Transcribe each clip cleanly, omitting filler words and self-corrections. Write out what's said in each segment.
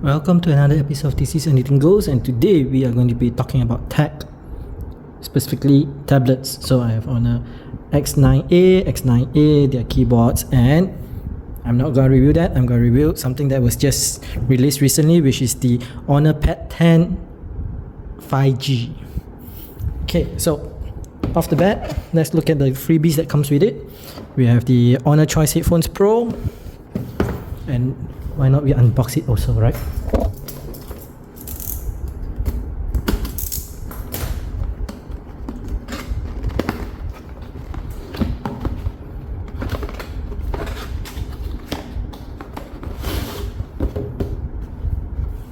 Welcome to another episode of This Is Anything Goes, and today we are going to be talking about tech, specifically tablets. So I have Honor X9A, X9A, their keyboards, and I'm not going to review that. I'm going to review something that was just released recently, which is the Honor Pad 10 5G. Okay, so off the bat, let's look at the freebies that comes with it. We have the Honor Choice Headphones Pro, and why not we unbox it also, right?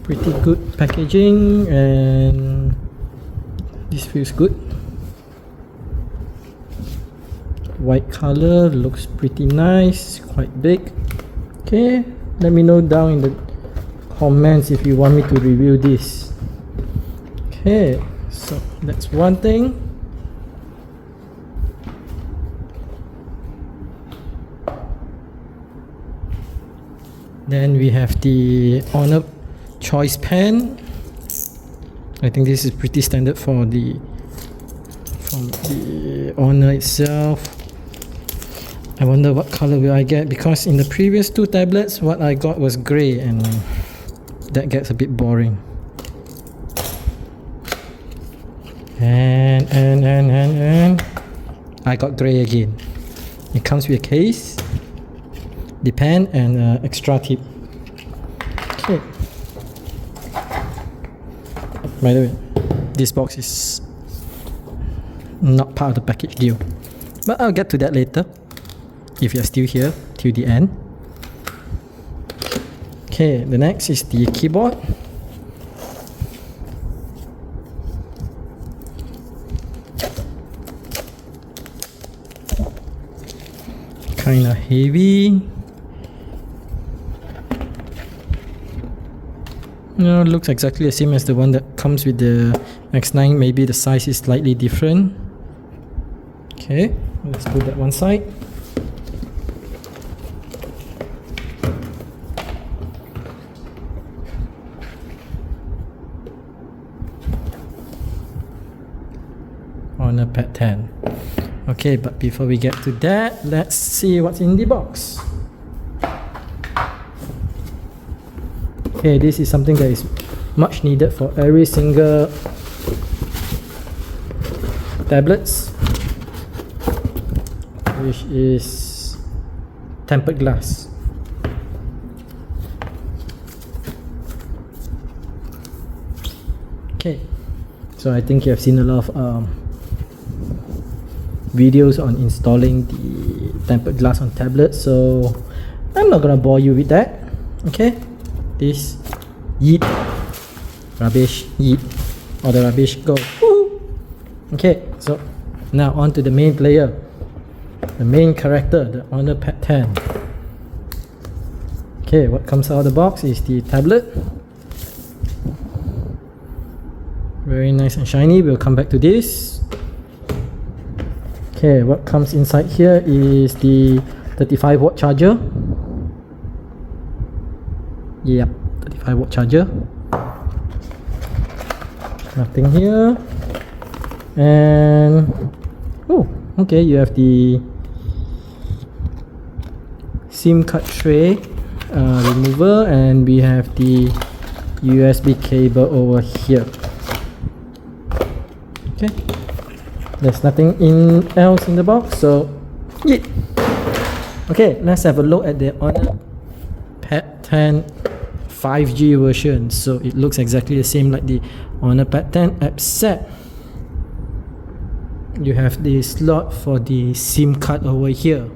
Pretty good packaging, and this feels good. White color, looks pretty nice, quite big. Okay, let me know down in the comments if you want me to review this. Okay, so that's one thing. Then we have the Honor Choice Pen. I think this is pretty standard from the Honor itself. I wonder what color will I get, because in the previous two tablets what I got was grey, and that gets a bit boring. And I got grey again. It comes with a case, the pen, and extra tip. Okay. By the way, this box is not part of the package deal, but I'll get to that later if you're still here till the end. Okay, the next is the keyboard. Kinda heavy. No, it looks exactly the same as the one that comes with the X9. Maybe the size is slightly different. Okay, let's put that one side. Honor Pad 10. Okay, but before we get to that, let's see what's in the box. Okay, this is something that is much needed for every single tablets, which is tempered glass. Okay, so I think you have seen a lot of videos on installing the tempered glass on tablets, so I'm not gonna bore you with that. Okay, this yeet, rubbish, yeet, all the rubbish go. Woo! Okay, so now on to the main player, the main character, the Honor Pad 10. Okay, what comes out of the box is the tablet. Very nice and shiny. We'll come back to this. Okay, what comes inside here is the 35-watt charger. Yep, 35-watt charger. Nothing here. And oh, okay, you have the SIM card tray remover, and we have the USB cable over here. Okay, there's nothing else in the box, so yeah. Okay, let's have a look at the Honor Pad 10 5G version. So it looks exactly the same like the Honor Pad 10, except you have the slot for the SIM card over here.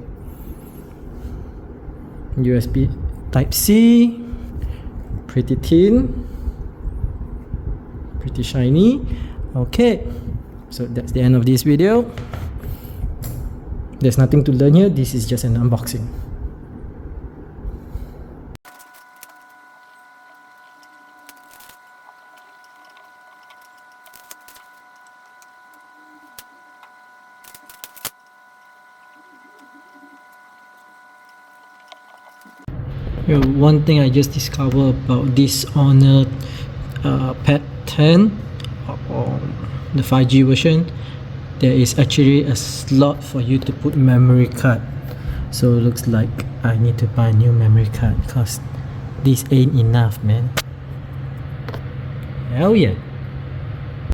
USB Type-C, pretty thin, pretty shiny. Okay, so that's the end of this video. There's nothing to learn here. This is just an unboxing. You know, one thing I just discovered about this Honor Pad 10 or the 5G version, there is actually a slot for you to put memory card. So it looks like I need to buy a new memory card because this ain't enough, man. Hell yeah.